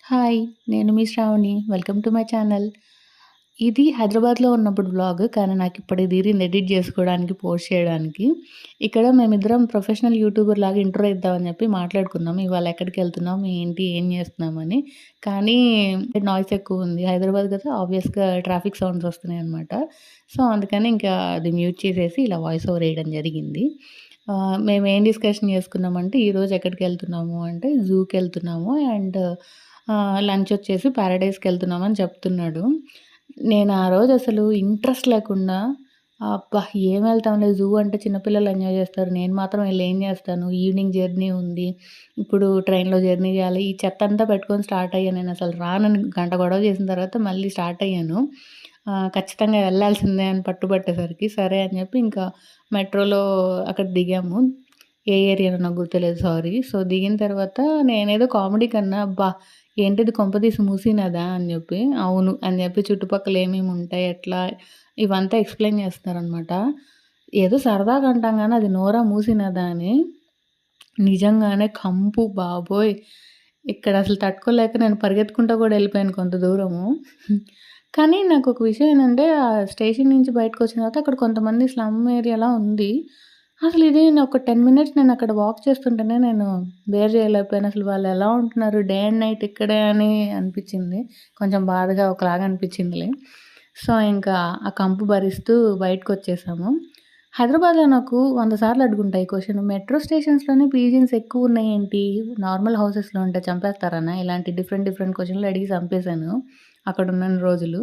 Hi! నేను మీ Shravani. Welcome to my channel. ఇది హైదరాబాద్‌లో ఉన్నప్పుడు వ్లాగ్. కానీ నాకిప్పటికి తీరింది ఎడిట్ జేసుకోవడానికి, పోస్ట్ చేయడానికి. ఇక్కడ మేమిద్దరం ప్రొఫెషనల్ యూట్యూబర్ లాగా ఇంట్రో ఇద్దామని చెప్పి మాట్లాడుకున్నాం. ఇవాళ ఎక్కడికెళ్తున్నాం, ఏంటి, ఏం చేస్తున్నామని. కానీ నాయిస్ ఎక్కువుంది. హైదరాబాద్ కదా! ఆబ్వియస్‌గా ట్రాఫిక్ సౌండ్స్ వస్తున్నాయన్నమాట. సో, అందుకని ఇంకా అది మ్యూట్ చేసేసి ఇలా వాయిస్ ఓవర్ వేయడం జరిగింది. మేమేం డిస్కషన్ చేసుకున్నామంటే, ఈరోజు ఎక్కడికెళ్తున్నాము అంటే, జూకెళ్తున్నాము అండ్ లంచొచ్చేసి పారడైస్‌కెళ్తున్నామని చెప్తున్నాడు. నేను ఆ రోజు అసలు ఇంట్రెస్ట్ లేకుండా అబ్బా! ఏం వెళ్తాంలే జూ అంటే చిన్న పిల్లలు ఎంజాయ్ చేస్తారు. నేను మాత్రం ఎళ్లి ఏం చేస్తాను? ఈవినింగ్ జర్నీ ఉంది. ఇప్పుడు ట్రైన్‌లో జర్నీ చేయాలి. ఈ చెత్తంతా పెట్టుకొని స్టార్ట్ అయ్యాను. నేనసలు రానని గంట గొడవ చేసిన తర్వాత మళ్ళీ స్టార్ట్ అయ్యాను. ఖచ్చితంగా వెళ్ళాల్సిందే అని పట్టుబట్టేసరికి సరే అని చెప్పి ఇంకా మెట్రోలో అక్కడ దిగాము. ఏ ఏరియానో నాకు గుర్తులేదు సారీ. సో, దిగిన తర్వాత నేనేదో కామెడీ కన్నా అబ్బా! ఏంటిది కొంపదీసి మూసీనదా అని జెప్పి, అవును అని జెప్పి చుట్టుపక్కల ఏమేముంటాయి, ఎట్లా ఇవంతా ఎక్స్‌ప్లెయిన్ చేస్తున్నారనమాట. ఏదో సరదాగా అంటాం గానీ అది నోరా మూసీ నదా అని. నిజంగానే కంపు బాబోయ్! ఇక్కడ అసలు తట్టుకోలేక నేను పరిగెత్తుకుంటా గూడా ఎళ్ళిపోయాను కొంత దూరము. కానీ నాకొక విషయం ఏంటంటే స్టేషన్ నుంచి బయటకొచ్చిన తర్వాత అక్కడ కొంతమంది స్లమ్ ఏరియాలా ఉంది. అసలు ఇది నేను ఒక 10 మినిట్స్ నేనక్కడ వాక్ చేస్తుంటేనే నేను బేర్ చేయలేకపోయాను. అసలు వాళ్ళెలా ఉంటున్నారు డే అండ్ నైట్ ఇక్కడే అని అనిపిచ్చింది. కొంచెం బాధగా ఒకలాగా అనిపిచ్చిందిలే. సో, ఇంకా ఆ కంపు భరిస్తూ బయటకొచ్చేసాము. హైదరాబాద్‌లో నాకు 100 సార్లు అడుగుంటా ఈ క్వెషన్. మెట్రో స్టేషన్స్‌లోనే పీజీన్స్ ఎక్కువున్నాయేంటి? నార్మల్ హౌసెస్‌లో ఉంటే చంపేస్తారనా? ఇలాంటి డిఫరెంట్ డిఫరెంట్ క్వెషన్‌లు అడిగి చంపేసాను అక్కడున్నన్ని రోజులు.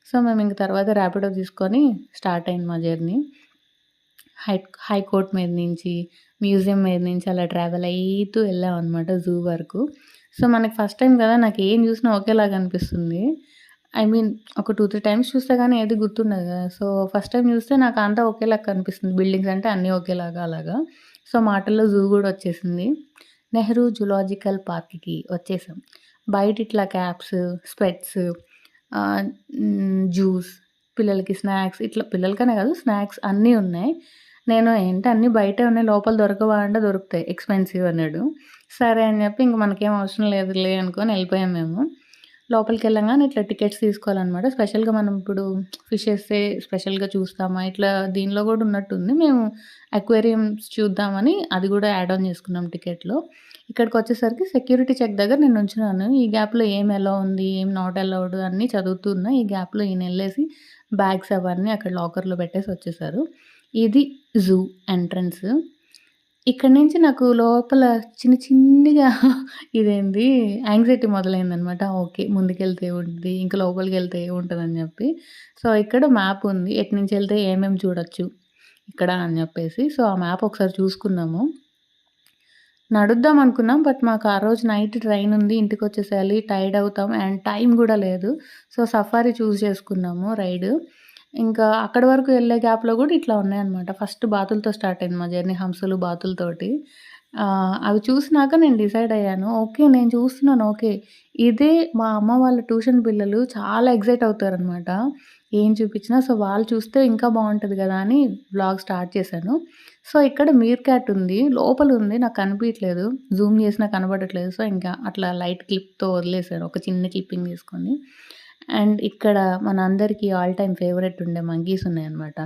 సో, మేమింక తర్వాత ర్యాపిడో తీసుకొని స్టార్ట్ అయింది మా జర్నీ. హైకోర్ట్ మీద నుంచి, మ్యూజియం మీద నుంచి అలా ట్రావెల్ అయితూ వెళ్ళామనమాట జూ వరకు. సో, మనకి ఫస్ట్ టైమ్ కదా! నాకేం చూసినా ఒకేలాగా అనిపిస్తుంది. ఐ మీన్ ఒక 2, 3 టైమ్స్ చూస్తే గానీ ఏది గుర్తుండదు గదా! సో, ఫస్ట్ టైమ్ చూస్తే నాకంతా ఒకేలాగా కనిపిస్తుంది. బిల్డింగ్స్ అంటే అన్నీ ఒకేలాగా అలాగా. సో, మాటల్లో జూ గూడా వచ్చేసింది. నెహ్రూ జూలాజికల్ పార్క్‌కి వచ్చేసాం. బయట ఇట్లా క్యాప్స్, స్పెట్స్ జ్యూస్, పిల్లలకి స్నాక్స్ ఇట్లా పిల్లలకనే గాదు స్నాక్స్ అన్నీ ఉన్నాయి. నేను ఏంటి అన్నీ బయటే ఉన్నాయి లోపల దొరకవా అంటే దొరుకుతాయి. ఎక్స్‌పెన్సివ్ అన్నాడు. సరే అని చెప్పి ఇంక మనకేం అవసరం లేదులే అనుకోని ఎళ్ళిపోయాం మేము. లోపలికెళ్ళంగానే ఇట్లా టికెట్స్ తీసుకోవాలనమాట. స్పెషల్‌గా మనం ఇప్పుడు ఫిషెసే స్పెషల్‌గా చూస్తామా, ఇట్లా దీనిలో గూడా ఉన్నట్టుంది. మేము అక్వేరియంస్ చూద్దామని అది గూడా యాడ్ ఆన్ చేసుకున్నాం టికెట్‌లో. ఇక్కడికొచ్చేసరికి సెక్యూరిటీ చెక్ దగ్గర నేను నుంచున్నాను. ఈ గ్యాప్‌లో ఏం ఎలో ఉంది, ఏం నాట్ అలౌడ్ అన్నీ చదువుతున్నా. ఈ గ్యాప్‌లో ఈయనెళ్ళేసి బ్యాగ్స్ అవన్నీ అక్కడ లాకర్‌లో పెట్టేసి వచ్చేసారు. ఇది జూ ఎంట్రన్స్. ఇక్కడి నుంచి నాకు లోపల చిన్నిగా ఇదేంది యాంగ్జైటీ మొదలైందనమాట. ఓకే. ముందుకెళ్తే ఏముంటది, ఇంకా లోపలికెళ్తే ఏముంటదని జెప్పి. సో, ఇక్కడ మ్యాప్ ఉంది. ఎటునుంచెళ్తే ఏమేమి చూడొచ్చు ఇక్కడ అని జెప్పేసి. సో, ఆ మ్యాప్ ఒకసారి చూసుకున్నాము. నడుద్దాం అనుకున్నాం. బట్ మాకు ఆ రోజు నైట్ ట్రైన్ ఉంది. ఇంటికొచ్చేసేయాలి. టైర్డ్ అవుతాం అండ్ టైం గూడా లేదు. సో, సఫారీ చూజ్ చేసుకున్నాము రైడ్. ఇంకా అక్కడి వరకు ఎళ్ళే గ్యాప్‌లో గూడా ఇట్లా ఉన్నాయన్నమాట. ఫస్ట్ బాతులతో స్టార్ట్ అయింది మా జర్నీ. హంసలు, బాతులతోటి. అవి చూసినాక నేను డిసైడ్ అయ్యాను. ఓకే. నేను చూస్తున్నాను ఓకే. ఇదే మా అమ్మ వాళ్ళ ట్యూషన్ పిల్లలు చాలా ఎక్సైట్ అవుతారనమాట. ఏం చూపించినా. సో, వాళ్ళు చూస్తే ఇంకా బావుంటది గదా! అని వ్లాగ్ స్టార్ట్ చేశాను. సో, ఇక్కడ మీర్ క్యాట్ ఉంది. లోపలుంది. నాకు కనిపియట్లేదు. జూమ్ చేసినా కనబడట్లేదు. సో, ఇంకా అట్లా లైట్ క్లిప్‌తో వదిలేసాను. ఒక చిన్న క్లిప్పింగ్ తీసుకొని. అండ్ ఇక్కడ మనందరికీ ఆల్ టైమ్ ఫేవరెట్ ఉండే మంకీస్ ఉన్నాయన్నమాట.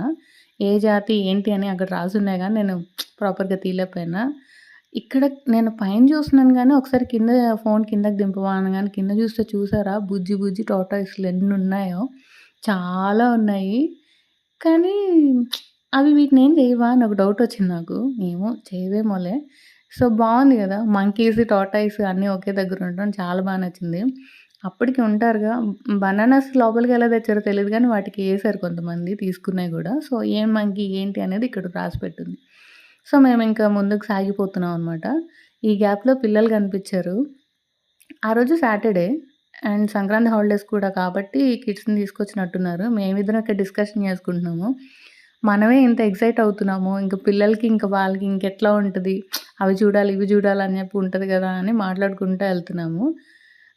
ఏ జాతి ఏంటి అని అక్కడ రాసున్నాయి గానీ నేను ప్రాపర్‌గా తీయలేకపోయినా. ఇక్కడ నేను పైన చూస్తున్నాను గానీ ఒకసారి కింద ఫోను కిందకి దింపవా అనగానే కింద చూస్తే చూసారా బుజ్జి బుజ్జి టార్టాయిస్‌లు ఎన్నున్నాయో. చాలా ఉన్నాయి. కానీ అవి వీటినేం చేయవా అని ఒక డౌటొచ్చింది నాకు. ఏమో చేయవేమోలే. సో, బావుంది గదా! మంకీస్, టార్టాయిస్ అన్నీ ఒకే దగ్గర ఉండడం చాలా బా నచ్చింది. అప్పటికి ఉంటారుగా బనానాస్ లోపలికి ఎలా తెచ్చారో తెలీదు గానీ వాటికి ఏసారు కొంతమంది తీసుకున్నయి గూడా. సో, ఏం మంకీ ఏంటి అనేది ఇక్కడ రాసి పెట్టుంది. సో, మేమింకా ముందుకు సాగిపోతున్నాం అనమాట. ఈ గ్యాప్‌లో పిల్లలు కనిపిచ్చారు. ఆ రోజు సాటర్‌డే అండ్ సంక్రాంతి హాలిడేస్ కూడా కాబట్టి కిడ్స్‌ని తీసుకొచ్చినట్టున్నారు. మేమిద్దరం ఇక్కడ డిస్కషన్ చేసుకుంటున్నాము. మనమే ఇంత ఎక్సైట్ అవుతున్నాము. ఇంక పిల్లలకి ఇంక వాళ్ళకి ఇంకెట్లా ఉంటది. అవి చూడాలి, ఇవి చూడాలి అని చెప్పి ఉంటది గదా! అని మాట్లాడుకుంటా ఎళ్తున్నాము.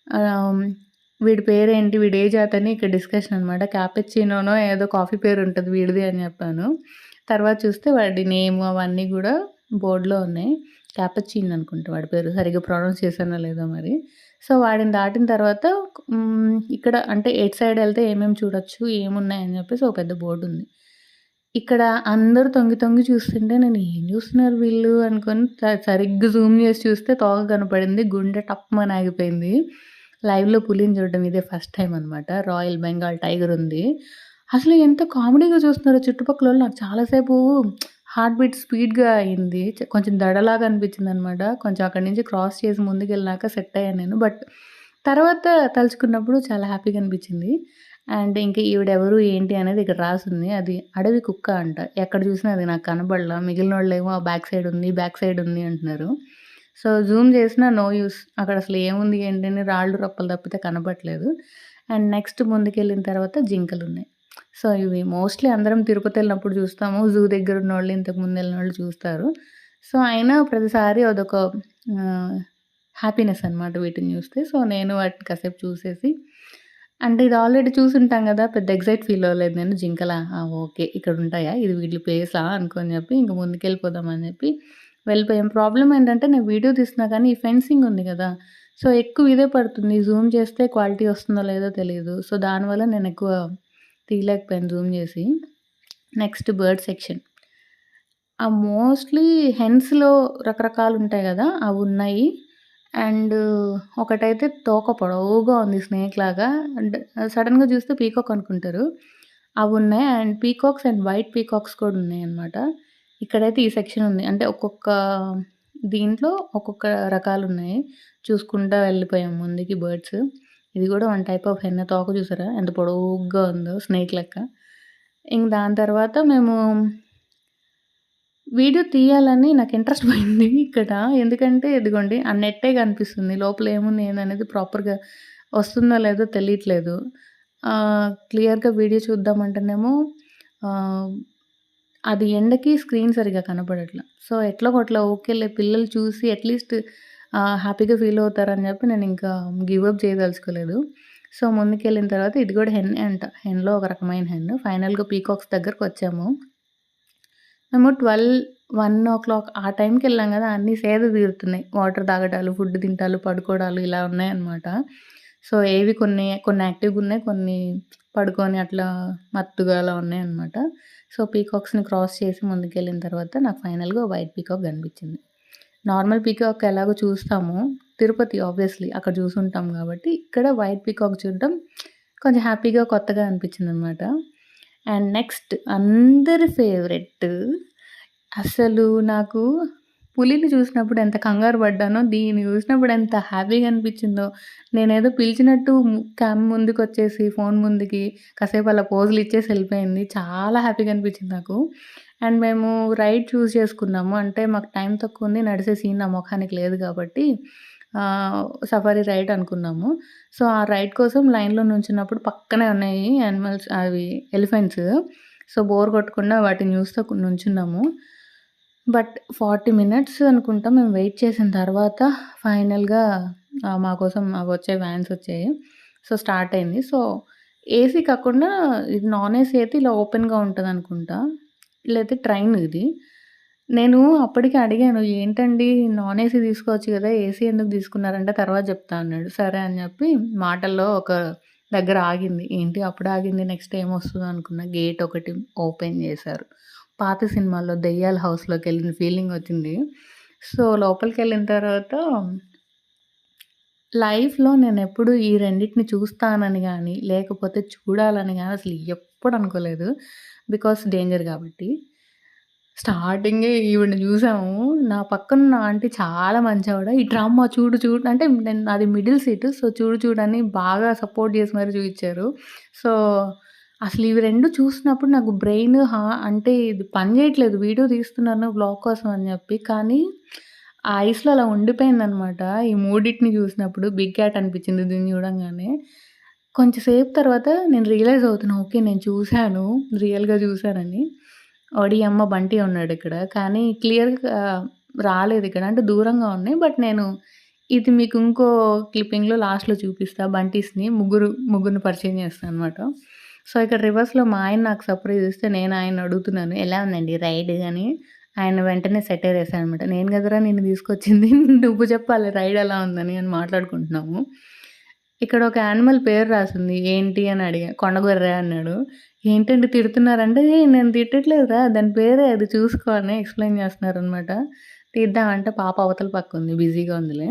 ఆహ్, వీడి పేరేంటి? వీడు ఏ జాతని ఇక్కడ డిస్కషన్ అనమాట. క్యాపచినోనో ఏదో కాఫీ పేరుంటది వీడిది అని చెప్పాను. తర్వాత చూస్తే వాడి నేమ్ అవన్నీ గూడా బోర్డ్‌లో ఉన్నాయి. క్యాపచిన్ అనుకుంటా వాడి పేరు. సరిగ్గా ప్రొనౌన్స్ చేశానో లేదో మరి. సో, వాటిని దాటిన తర్వాత ఇక్కడ అంటే ఎటు సైడ్ ఎళ్తే ఏమేమి చూడొచ్చు, ఏమున్నాయని జెప్పేసి ఒక పెద్ద బోర్డుంది. ఇక్కడ అందరూ తొంగి తొంగి చూస్తుంటే నేను ఏం జూస్తున్నారు వీళ్ళు అనుకోని సరిగ్గా జూమ్ జేసి చూస్తే తోక కనపడింది. గుండె టప్‌మని ఆగిపోయింది. లైవ్‌లో పులిని చూడడం ఇదే ఫస్ట్ టైమ్ అనమాట. రాయల్ బెంగాల్ టైగర్ ఉంది. అసలు ఎంత కామెడీగా చూస్తున్నారో చుట్టుపక్కలోళ్ళు. నాకు చాలా సేపు హార్ట్ బీట్ స్పీడ్‌గా అయింది. కొంచెం దడలాగా అనిపించిందనమాట. కొంచెం అక్కడి నుంచి క్రాస్ చేసి ముందుకెళ్ళినాక సెట్ అయ్యాను నేను. బట్ తర్వాత తలుచుకున్నప్పుడు చాలా హ్యాపీగా అనిపించింది. అండ్ ఇంక ఈవిడెవరు ఏంటి అనేది ఇక్కడ రాసుంది. అది అడవి కుక్క అంట. ఎక్కడ చూసినా అది నాకు కనపడలా. మిగిలినోళ్ళేమో ఆ బ్యాక్ సైడ్ ఉంది, బ్యాక్ సైడ్ ఉంది అంటున్నారు. సో, జూమ్ చేసినా నో యూజ్. అక్కడ అసలు ఏముంది ఏంటి అని రాళ్ళు రప్పలు తప్పితే కనపట్లేదు. అండ్ నెక్స్ట్ ముందుకెళ్ళిన తర్వాత జింకలున్నాయి. సో, ఇవి మోస్ట్‌లీ అందరం తిరుపతెళ్ళినప్పుడు చూస్తాము. జూ దగ్గరున్నోళ్ళు, ఇంతకు ముందెళ్ళినోళ్ళు చూస్తారు. సో, అయినా ప్రతిసారి అదొక ఆహ్, హ్యాపీనెస్ అనమాట వీటిని చూస్తే. సో, నేను వాటిని కాసేపు చూసేసి అంటే ఇది ఆల్రెడీ చూసుంటాం గదా! పెద్ద ఎక్సైట్ ఫీల్ అవ్వలేదు నేను. జింకలా? ఆ! ఓకే. ఇక్కడుంటాయా? ఇది వీటి ప్లేసా? అనుకోని జెప్పి ఇంక ముందుకెళ్ళిపోదాం అని జెప్పి వెళ్ళిపోయాం. ప్రాబ్లమ్ ఏంటంటే నేను వీడియో తీస్తున్నా కానీ ఈ ఫెన్సింగ్ ఉంది గదా! సో, ఎక్కువ ఇదే పడుతుంది. జూమ్ చేస్తే క్వాలిటీ వస్తుందో లేదో తెలీదు. సో, దానివల్ల నేను ఎక్కువ తీయలేకపోయాను జూమ్ జేసి. Next bird section. మోస్ట్‌లీ హెన్స్‌లో రకరకాలుంటాయి గదా! అవున్నాయి. అండ్ ఒకటైతే తోక పొడవుగా ఉంది స్నేక్‌లాగా. అండ్ సడెన్‌గా చూస్తే పీకాక్ అనుకుంటారు. అవున్నాయి. And peacocks and white peacocks కూడా ఉన్నాయన్నమాట. ఇక్కడైతే ఈ సెక్షన్ ఉంది. అంటే ఒక్కొక్క దీంట్లో ఒక్కొక్క రకాలున్నాయి. చూసుకుంటా వెళ్ళిపోయాం ముందుకి బర్డ్స్. ఇది గూడా వన్ టైప్ ఆఫ్ హెన్. తోక చూసారా ఎంత పొడవుగా ఉందో స్నేక్ లెక్క. ఇంక దాని తర్వాత మేము వీడియో తీయాలని నాకు ఇంట్రెస్ట్ పోయింది ఇక్కడ. ఎందుకంటే ఇదిగోండి ఆ నెట్టే కనిపిస్తుంది. లోపల ఏముంది ఏందనేది ప్రాపర్‌గా వస్తుందో లేదో తెలియట్లేదు. క్లియర్‌గా వీడియో చూద్దామంటేనేమో ఆహ్, అది ఎండకి స్క్రీన్ సరిగ్గా కనపడట్ల. సో, ఎట్లాగొట్లా ఓకేలే పిల్లలు చూసి అట్‌లీస్ట్ హ్యాపీగా ఫీల్ అవుతారని చెప్పి నేనింకా గివ్ అప్ చేయదలుచుకోలేదు. సో, ముందుకెళ్ళిన తర్వాత ఇది కూడా హెన్నే అంట. హెన్‌లో ఒక రకమైన హెన్. ఫైనల్‌గా పీకాక్స్ దగ్గరకొచ్చాము. మేము 1:00 ఆ టైంకెళ్ళాం గదా! అన్నీ సేద తీరుతున్నాయి. వాటర్ తాగడాలు, ఫుడ్ తింటాలు, పడుకోవడాలు ఇలా ఉన్నాయన్నమాట. సో, ఏవి కొన్ని యాక్టివ్‌గున్నాయి. కొన్ని పడుకొని అట్లా మత్తుగా అలా ఉన్నాయన్నమాట. సో, పీకాక్స్‌ని క్రాస్ చేసి ముందుకెళ్ళిన తర్వాత నాకు ఫైనల్‌గా వైట్ పీకాక్ కనిపించింది. నార్మల్ పీకాక్ ఎలాగో చూస్తాము. తిరుపతి ఆబ్వియస్‌లీ అక్కడ చూసుంటాం గాబట్టి, ఇక్కడ వైట్ పీకాక్ చూడడం కొంచెం హ్యాపీగా, కొత్తగా అనిపించిందనమాట. అండ్ నెక్స్ట్ అందరి ఫేవరెట్ అసలు నాకు పులిని చూసినప్పుడు ఎంత కంగారు పడ్డానో, దీన్ని చూసినప్పుడు ఎంత హ్యాపీగా అనిపించిందో. నేనేదో పిలిచినట్టు ముందుకొచ్చేసి ఫోను ముందుకి కాసేపు అలా పోజులు ఇచ్చేసి వెళ్ళిపోయింది. చాలా హ్యాపీగా అనిపించింది నాకు. అండ్ మేము రైడ్ చూజ్ చేసుకున్నాము. అంటే మాకు టైం తక్కువుంది. నడిసే సీన్ నా మొఖానికి లేదు కాబట్టి సఫారీ రైడ్ అనుకున్నాము. సో, ఆ రైడ్ కోసం లైన్‌లో నుంచున్నప్పుడు పక్కనే ఉన్నాయి యానిమల్స్ అవి ఎలిఫెంట్స్. సో, బోర్ కొట్టకుండా వాటిని చూస్తూ నుంచున్నాము. బట్ 40 మినిట్స్ అనుకుంటా మేము వెయిట్ చేసిన తర్వాత ఫైనల్‌గా మా కోసం అవొచ్చాయి వ్యాన్స్ వచ్చాయి. సో, స్టార్ట్ అయింది. సో, ఏసీ కాకుండా ఇది నాన్ ఏసీ అయితే ఇలా ఓపెన్‌గా ఉంటదనుకుంటా. లేతే ట్రైన్ ఇది. నేను అప్పటికే అడిగాను, "ఏంటండి నాన్ ఏసీ తీసుకోవచ్చు గదా! ఏసీ ఎందుకు తీసుకున్నారంటే తర్వాత చెప్తా" అన్నాడు. సరే అని చెప్పి మాటల్లో ఒక దగ్గర ఆగింది. ఏంటి అప్పుడు ఆగింది నెక్స్ట్ ఏమొస్తదో అనుకున్నా. గేట్ ఒకటి ఓపెన్ చేశారు. పాత సినిమాల్లో దెయ్యాల హౌస్‌లోకెళ్ళిన ఫీలింగొచ్చింది. సో, లోపలికెళ్ళిన తర్వాత లైఫ్‌లో నేనెప్పుడు ఈ రెండిటిని చూస్తానని గాని, లేకపోతే చూడాలని గాని అసలు ఎప్పుడు అనుకోలేదు. బికాస్ డేంజర్ గాబట్టి. స్టార్టింగే ఈవిడని జూసాము. నా పక్కనున్న ఆంటీ చాలా మంచావిడ. "ఇటు రామ్మా చూడు చూడు" అంటే నాది మిడిల్ సీటు. సో, చూడు చూడు అని బాగా సపోర్ట్ జేసి మరి చూయిచ్చారు. సో, అసలు ఇవి 2 చూసినప్పుడు నాకు బ్రెయిన్ అంటే ఇది పని జేయట్లేదు. వీడియో తీస్తున్నాను వ్లాగ్ కోసం అని జెప్పి. కానీ ఆ ఐస్‌లో అలా ఉండిపోయిందనమాట. ఈ మూడిటిని జూసినప్పుడు బిగ్ క్యాట్ అనిపిచ్చింది దీన్ని జూడంగానే. కొంచెం సేపు తర్వాత నేను రియలైజ్ అవుతున్నా. ఓకే. నేను చూసాను. రియల్‌గా జూసానని. ఒడియమ్మ బంటి ఉన్నాడిక్కడ. కానీ క్లియర్‌గా రాలేదిక్కడ. అంటే దూరంగా ఉన్నాయి. బట్ నేను ఇది మీకు ఇంకో క్లిప్పింగ్‌లో లాస్ట్‌లో చూపిస్తా బంటీస్‌ని. ముగ్గురిని పరిచయం చేస్తా అనమాట. సో, ఇక్కడ రివర్స్‌లో మా ఆయన నాకు సర్ప్రైజ్ ఇస్తే నేను ఆయన్ని అడుగుతున్నాను. "ఎలా ఉందండి రైడ్" అని. ఆయన వెంటనే సెటైర్ ఏసాడనమాట. "నేను కదరా నిన్ను తీసుకొచ్చింది. నువ్వు చెప్పాలి రైడ్ ఎలా ఉందని" అని మాట్లాడుకుంటున్నాము. ఇక్కడ ఒక యానిమల్ పేరు రాసుంది. "ఏంటి?" అని అడిగా. "కొండగొర్రె" అన్నాడు. "ఏంటండి తిడుతున్నారంటే" "ఏయ్! నేను తిట్టట్లేదురా దాని పేరే అది చూసుకో" అని ఎక్స్‌ప్లెయిన్ చేస్తున్నారనమాట. తీద్దామంటే పాప అవతల పక్కుంది. బిజీగా ఉందిలే.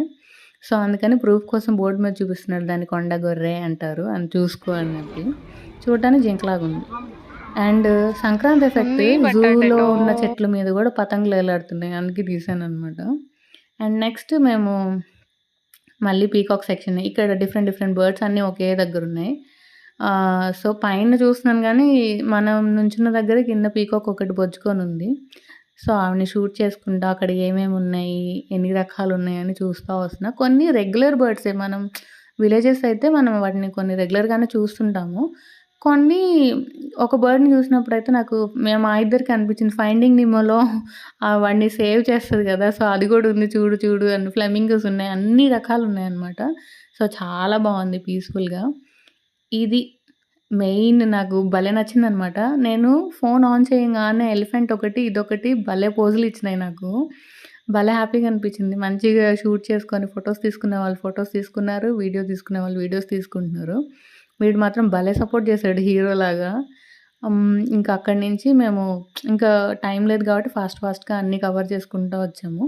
సో, అందుకని ప్రూఫ్ కోసం బోర్డ్ మీద చూపిస్తున్నాడు. దాన్ని కొండగొర్రె అంటారు. అని చూసుకో అని చెప్పి. చూడటానికి జింకలాగుంది. అండ్ సంక్రాంతి ఎఫెక్ట్ ఉంది జూలో బటాటో ఉన్న చెట్ల మీద గూడా పతంగులు ఎలాడుతున్నాయి. అందుకే తీశాననమాట. అండ్ నెక్స్ట్ మేము మళ్ళీ పీకాక్ సెక్షన్. ఇక్కడ డిఫరెంట్ డిఫరెంట్ బర్డ్స్ అన్నీ ఒకే దగ్గరున్నాయి. సో, పైన చూస్తున్నాను గానీ, మనం నుంచున్న దగ్గర కింద పీకాక్ ఒకటి బొచ్చుకొనుంది. సో, ఆవిడని షూట్ చేసుకుంటా అక్కడ ఏమేమున్నాయి, ఎన్ని రకాలున్నాయని చూస్తా వస్తున్నా. కొన్ని రెగ్యులర్ బర్డ్సే. మనం విలేజెస్ అయితే మనం వాటిని కొన్ని రెగ్యులర్‌గానే చూస్తుంటాము. కొన్ని ఒక బర్డ్‌ని చూసినప్పుడైతే నాకు మా ఇద్దరికి అనిపించింది 'ఫైండింగ్ నిమోలో' వాడిని సేవ్ చేస్తది గదా! సో, అది గూడా ఉంది చూడు చూడు అని ఫ్లెమింగోస్ ఉన్నాయి. అన్ని రకాలున్నాయన్నమాట. సో, చాలా బావుంది పీస్‌ఫుల్‌గా. ఇది మెయిన్ నాకు భలే నచ్చిందనమాట. నేను ఫోన్ ఆన్ చేయంగానే ఎలిఫెంట్ ఒకటి, ఇదొకటి భలే పోజులిచ్చినాయి నాకు. భలే హ్యాపీగా అనిపించింది. మంచిగా షూట్ చేసుకొని ఫోటోస్ తీసుకునే వాళ్ళు ఫోటోస్ తీసుకున్నారు. వీడియో తీసుకునే వాళ్ళు వీడియోస్ తీసుకుంటున్నారు. వీడు మాత్రం భలే సపోర్ట్ చేశాడు హీరోలాగా. ఇంకా అక్కడి నుంచి మేము ఇంకా టైం లేదు కాబట్టి ఫాస్ట్‌గా అన్నీ కవర్ చేసుకుంటా వచ్చాము.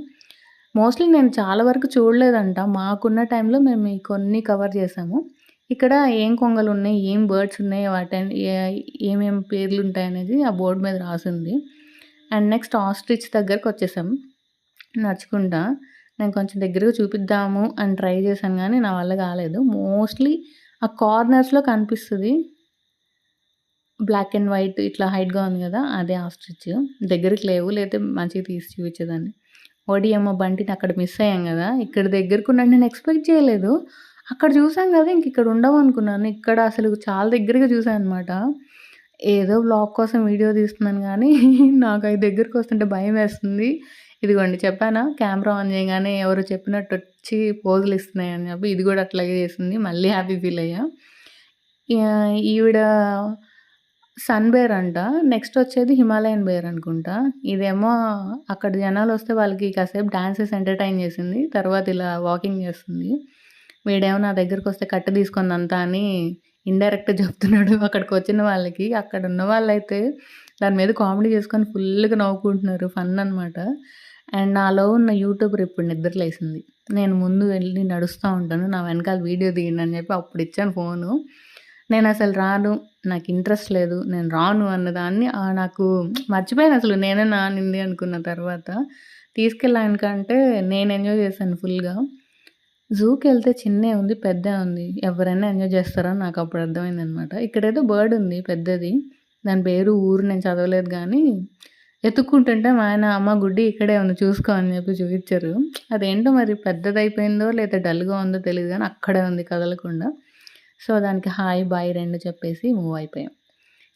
మోస్ట్‌లీ నేను చాలా వరకు చూడలేదంట. మాకున్న టైంలో మేము ఈ కొన్ని కవర్ చేసాము. ఇక్కడ ఏం కొంగలున్నాయి, ఏం బర్డ్స్ ఉన్నాయి, ఏమేం పేర్లుంటాయనేది ఆ బోర్డ్ మీద రాసుంది. అండ్ నెక్స్ట్ ఆస్ట్రిచ్ దగ్గరకొచ్చేసాం నడుచుకుంటా. నేను కొంచెం దగ్గరగా చూపిద్దాము అని ట్రై చేశాను గానీ, నా వల్ల కాలేదు. మోస్ట్‌లీ ఆ కార్నర్స్‌లో కనిపిస్తది. బ్లాక్ అండ్ వైట్ ఇట్లా హైట్‌గా ఉంది గదా! అదే ఆస్ట్రిచ్. దగ్గరికి లేవు. లేతే మంచిగా తీసి చూపించేదాన్ని. ఓడియమ్మ బంటిని అక్కడ మిస్ అయ్యాం గదా! ఇక్కడ దగ్గరకున్నాడు నేను ఎక్స్‌పెక్ట్ చేయలేదు. అక్కడ చూసాం గదా! ఇక్కడ ఉండవనుకున్నాను. ఇక్కడ అసలు చాలా దగ్గరగా చూసాననమాట. ఏదో వ్లాగ్ కోసం వీడియో తీస్తున్నాను గానీ, నాకవి దగ్గరకొస్తుంటే భయమేస్తుంది. ఇదిగోండి చెప్పానా కెమెరా ఆన్ చేయంగానే ఎవరో చెప్పినట్టొచ్చి పోజులిస్తున్నాయని చెప్పి, ఇది గూడా అట్లాగే చేసింది. మళ్ళీ హ్యాపీ ఫీల్ అయ్యా. ఈవిడ సన్ బేర్ అంట. నెక్స్ట్ వచ్చేది హిమాలయన్ బేర్ అనుకుంటా. ఇదేమో అక్కడ జనాలొస్తే వాళ్ళకి కాసేపు డాన్సేసి ఎంటర్‌టైన్ చేసింది. తర్వాత ఇలా వాకింగ్ చేస్తుంది. వీడేమో నా దగ్గరకొస్తే కట్టె తీసుకుందంతా అని ఇండైరెక్ట్‌గా చెప్తున్నాడు అక్కడికొచ్చిన వాళ్ళకి. అక్కడున్న వాళ్ళైతే దాని మీద కామెడీ చేసుకొని ఫుల్‌గా నవ్వుకుంటున్నారు. ఫన్ అనమాట. అండ్ నాలో ఉన్న యూట్యూబర్ ఇప్పుడు నిద్ర లేసింది. నేను ముందు వెళ్ళి నడుస్తా ఉంటాను. నా వెనకాల వీడియో తీయండి అని చెప్పి అప్పుడిచ్చాను ఫోను. నేనసలు రాను. నాకు ఇంట్రెస్ట్ లేదు. నేను రాను అన్నదాన్ని నాకు మర్చిపోయానసలు నేనేనా అనింది అనుకున్న తర్వాత. తీసుకెళ్ళడానికంటే నేను ఎంజాయ్ చేశాను ఫుల్‌గా. జూకెళ్తే చిన్నయి ఉంది, పెద్దయి ఉంది. ఎవరైనా ఎంజాయ్ చేస్తారని నాకప్పుడు అర్థమైందనమాట. ఇక్కడేదో బర్డ్ ఉంది పెద్దది. దాని పేరు, ఊరు నేను చదవలేదు గానీ, ఎతుక్కుంటుంటే మా ఆయన "అమ్మ గుడ్డి ఇక్కడే ఉంది చూసుకో" అని చెప్పి చూపిచ్చారు. అదేంటో మరి పెద్దదయిపోయిందో లేదా డల్‌గా ఉందో తెలీదు గానీ అక్కడే ఉంది కదలకుండా. సో, దానికి హాయ్, బాయ్ 2 చెప్పేసి మూవ్ అయిపోయాం.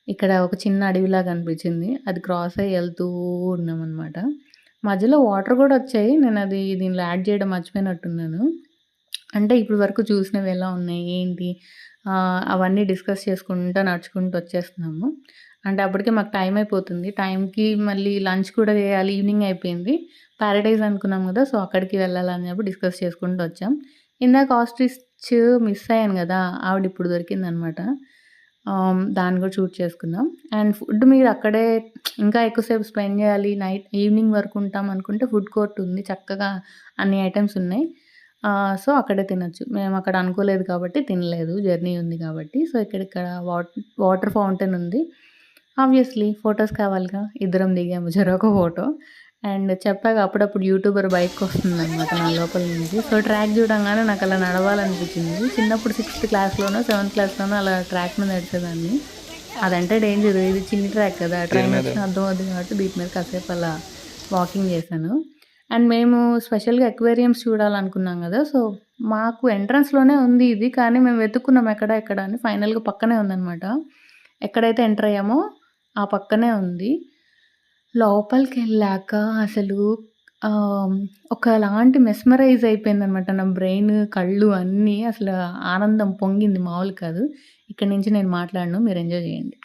ఇక్కడ ఒక చిన్న అడవిలాగా అనిపించింది. అది క్రాస్ అయ్యి ఎళ్తూ ఉన్నామనమాట. మధ్యలో వాటర్ గూడా వచ్చాయి. నేనది దీనిలో యాడ్ చేయడం మర్చిపోయినట్టున్నాను. అంటే ఇప్పటి వరకు చూసినవి ఎలా ఉన్నాయి, ఏంటి అవన్నీ డిస్కస్ చేసుకుంటా నడుచుకుంటూ వచ్చేస్తున్నాము. అంటే అప్పటికే మాకు టైం అయిపోతుంది. టైంకి మళ్ళీ లంచ్ కూడా చేయాలి. ఈవినింగ్ అయిపోయింది. పారడైజ్ అనుకున్నాం గదా! సో, అక్కడికి వెళ్ళాలని చెప్పి డిస్కస్ చేసుకుంటూ వచ్చాం. ఇందాక ఆస్ట్రిచ్ మిస్ అయ్యాను గదా! ఆవిడ ఇప్పుడు దొరికిందనమాట. దాన్ని కూడా షూట్ చేసుకున్నాం. అండ్ ఫుడ్ మీరు అక్కడే ఇంకా ఎక్కువసేపు స్పెండ్ చేయాలి. ఈవినింగ్ వరకు ఉంటాం అనుకుంటే ఫుడ్ కోర్ట్ ఉంది. చక్కగా అన్ని ఐటెమ్స్ ఉన్నాయి. సో, అక్కడే తినొచ్చు. మేమక్కడ అనుకోలేదు కాబట్టి తినలేదు. జర్నీ ఉంది కాబట్టి. సో, ఇక్కడ వాటర్ ఫౌంటైన్ ఉంది. ఆబ్వియస్‌లీ ఫోటోస్ కావాలిగా. ఇద్దరం దిగాము చెరొక ఫోటో. అండ్ చెప్పాగా అప్పుడప్పుడు యూట్యూబర్ బయటకొస్తుందనమాట నా లోపల నుంచి. సో, ట్రాక్ చూడంగానే నాకలా నడవాలనిపించింది. చిన్నప్పుడు 6థ్ క్లాస్‌లోనో, 7థ్ క్లాస్‌లోనో అలా ట్రాక్ మీద నడిచేదాన్ని. అదంటే డేంజరు. ఇది చిన్ని ట్రాక్ కదా! ట్రైన్ వచ్చినా అర్థం అవుద్ది కాబట్టి వీటి మీద కాసేపు అలా వాకింగ్ చేశాను. అండ్ మేము స్పెషల్‌గా అక్వేరియంస్ చూడాలనుకున్నాం గదా! సో, మాకు ఎంట్రన్స్‌లోనే ఉంది ఇది. కానీ మేము వెతుక్కున్నాం ఎక్కడ అని. ఫైనల్‌గా పక్కనే ఉందనమాట. ఎక్కడైతే ఎంటర్ అయ్యామో ఆ పక్కనే ఉంది. లోపలికెళ్ళాక అసలు ఒకలాంటి మెస్మరైజ్ అయిపోయిందనమాట. నా బ్రెయిన్, కళ్ళు అన్నీ అసలు ఆనందం పొంగింది మామూలు కాదు. ఇక్కడి నుంచి నేను మాట్లాడను. మీరు ఎంజాయ్ చేయండి.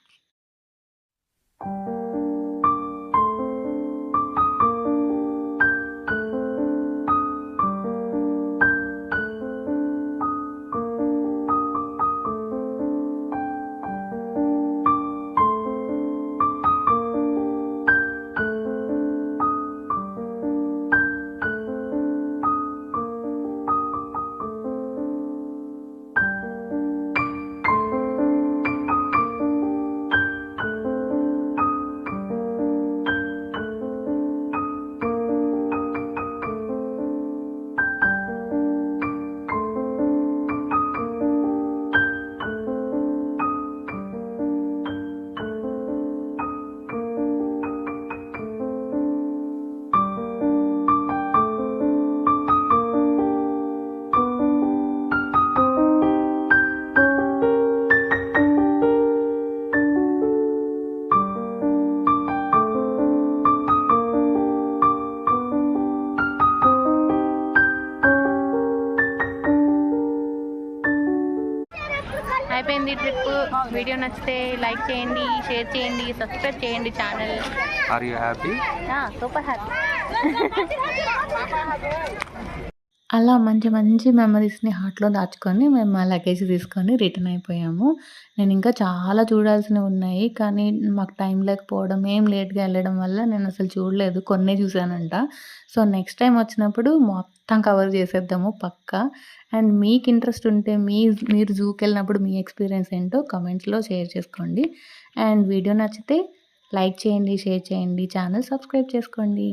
అయిపోయింది ట్రిప్. వీడియో నచ్చితే లైక్ చేయండి, షేర్ చేయండి, సబ్స్క్రైబ్ చేయండి channel. Are you happy? Super happy. అలా మంచి మంచి మెమరీస్‌ని హార్ట్‌లో దాచుకొని మేము మా లగేజ్ తీసుకొని రిటర్న్ అయిపోయాము. నేను ఇంకా చాలా చూడాల్సినవి ఉన్నాయి. కానీ మాకు టైం లేకపోవడం, మేము లేట్‌గా వెళ్ళడం వల్ల నేను అసలు చూడలేదు. కొన్నే చూసానంట. సో, నెక్స్ట్ టైమ్ వచ్చినప్పుడు మొత్తం కవర్ చేసేద్దాము పక్కా. అండ్ మీకు ఇంట్రెస్ట్ ఉంటే మీరు జూకెళ్ళినప్పుడు మీ ఎక్స్‌పీరియన్స్ ఏంటో కామెంట్స్‌లో షేర్ చేసుకోండి. అండ్ వీడియో నచ్చితే లైక్ చేయండి, షేర్ చేయండి, ఛానల్ సబ్స్క్రైబ్ చేసుకోండి.